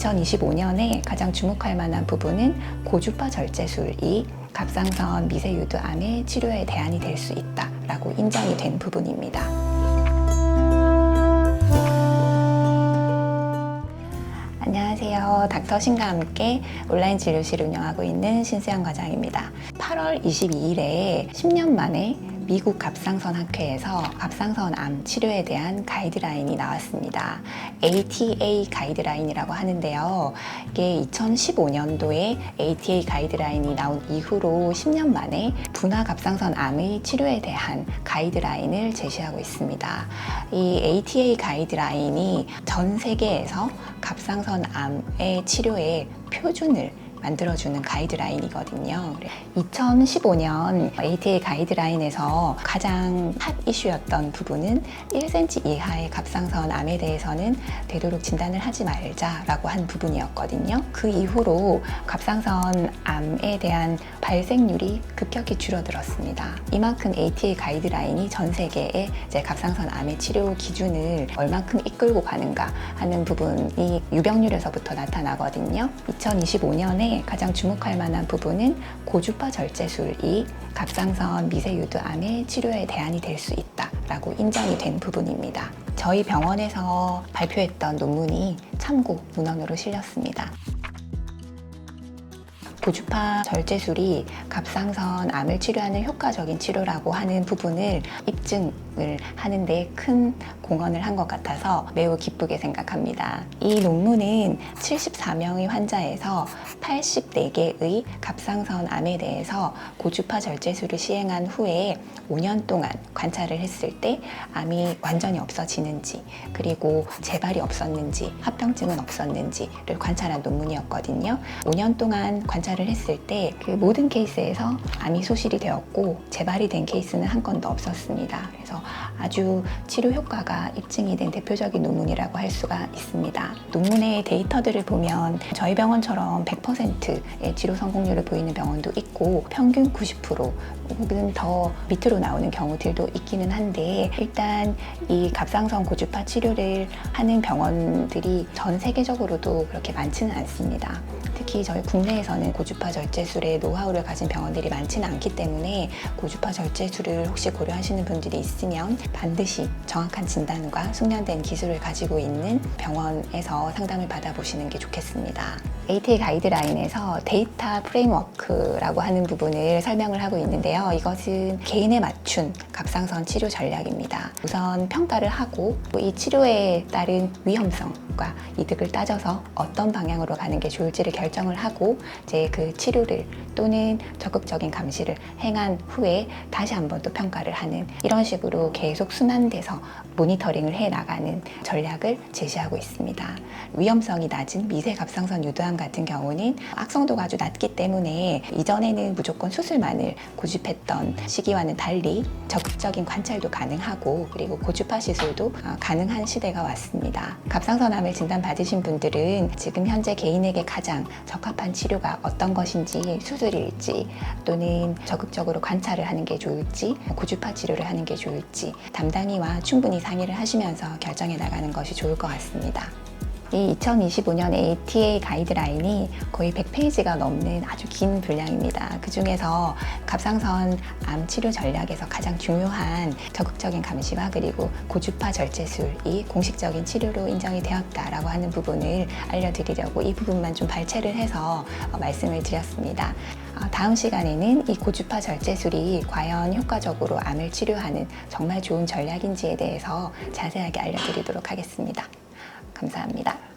2025년에 가장 주목할 만한 부분은 고주파 절제술이 갑상선 미세유두암의 치료에 대안이 될 수 있다라고 인정이 된 부분입니다. 안녕하세요. 닥터신과 함께 온라인 진료실 운영하고 있는 신수연 과장입니다. 8월 22일에 10년 만에 미국 갑상선 학회에서 갑상선 암 치료에 대한 가이드라인이 나왔습니다. ATA 가이드라인이라고 하는데요. 이게 2015년도에 ATA 가이드라인이 나온 이후로 10년 만에 분화 갑상선 암의 치료에 대한 가이드라인을 제시하고 있습니다. 이 ATA 가이드라인이 전 세계에서 갑상선 암의 치료의 표준을 만들어주는 가이드라인이거든요. 2015년 ATA 가이드라인에서 가장 핫 이슈였던 부분은 1cm 이하의 갑상선 암에 대해서는 되도록 진단을 하지 말자라고 한 부분이었거든요. 그 이후로 갑상선 암에 대한 발생률이 급격히 줄어들었습니다. 이만큼 ATA 가이드라인이 전 세계에 이제 갑상선 암의 치료 기준을 얼만큼 이끌고 가는가 하는 부분이 유병률에서부터 나타나거든요. 2025년에 가장 주목할 만한 부분은 고주파 절제술이 갑상선 미세유두암의 치료에 대안이 될 수 있다라고 인정이 된 부분입니다. 저희 병원에서 발표했던 논문이 참고 문헌으로 실렸습니다. 고주파 절제술이 갑상선 암을 치료하는 효과적인 치료라고 하는 부분을 입증을 하는데 큰 공헌을 한 것 같아서 매우 기쁘게 생각합니다. 이 논문은 74명의 환자에서 84개의 갑상선 암에 대해서 고주파 절제술을 시행한 후에 5년 동안 관찰을 했을 때 암이 완전히 없어지는지 그리고 재발이 없었는지 합병증은 없었는지를 관찰한 논문이었거든요. 5년 동안 관찰을 했을 때 그 모든 케이스에서 암이 소실이 되었고 재발이 된 케이스는 한 건도 없었습니다. 그래서 아주 치료 효과가 입증이 된 대표적인 논문이라고 할 수가 있습니다. 논문의 데이터들을 보면 저희 병원처럼 100%의 치료 성공률을 보이는 병원도 있고 평균 90% 혹은 더 밑으로 나오는 경우들도 있기는 한데 일단 이 갑상선 고주파 치료를 하는 병원들이 전 세계적으로도 그렇게 많지는 않습니다. 특히 저희 국내에서는 고주파 절제술의 노하우를 가진 병원들이 많지는 않기 때문에 고주파 절제술을 혹시 고려하시는 분들이 있으면 반드시 정확한 진단과 숙련된 기술을 가지고 있는 병원에서 상담을 받아보시는 게 좋겠습니다. ATA 가이드라인에서 데이터 프레임워크라고 하는 부분을 설명을 하고 있는데요. 이것은 개인에 맞춘 갑상선 치료 전략입니다. 우선 평가를 하고 이 치료에 따른 위험성과 이득을 따져서 어떤 방향으로 가는 게 좋을지를 결정을 하고 이제 그 치료를 또는 적극적인 감시를 행한 후에 다시 한번 또 평가를 하는 이런 식으로 계속 순환돼서 모니터링을 해 나가는 전략을 제시하고 있습니다. 위험성이 낮은 미세 갑상선 유두암 같은 경우는 악성도가 아주 낮기 때문에 이전에는 무조건 수술만을 고집했던 시기와는 달리 적극적인 관찰도 가능하고 그리고 고주파 시술도 가능한 시대가 왔습니다. 갑상선암을 진단받으신 분들은 지금 현재 개인에게 가장 적합한 치료가 어떤 것인지 수술일지 또는 적극적으로 관찰을 하는 게 좋을지 고주파 치료를 하는 게 좋을지 담당의와 충분히 상의를 하시면서 결정해 나가는 것이 좋을 것 같습니다. 이 2025년 ATA 가이드라인이 거의 100페이지가 넘는 아주 긴 분량입니다. 그 중에서 갑상선 암 치료 전략에서 가장 중요한 적극적인 감시와 그리고 고주파 절제술이 공식적인 치료로 인정이 되었다라고 하는 부분을 알려드리려고 이 부분만 좀 발췌를 해서 말씀을 드렸습니다. 다음 시간에는 이 고주파 절제술이 과연 효과적으로 암을 치료하는 정말 좋은 전략인지에 대해서 자세하게 알려드리도록 하겠습니다. 감사합니다.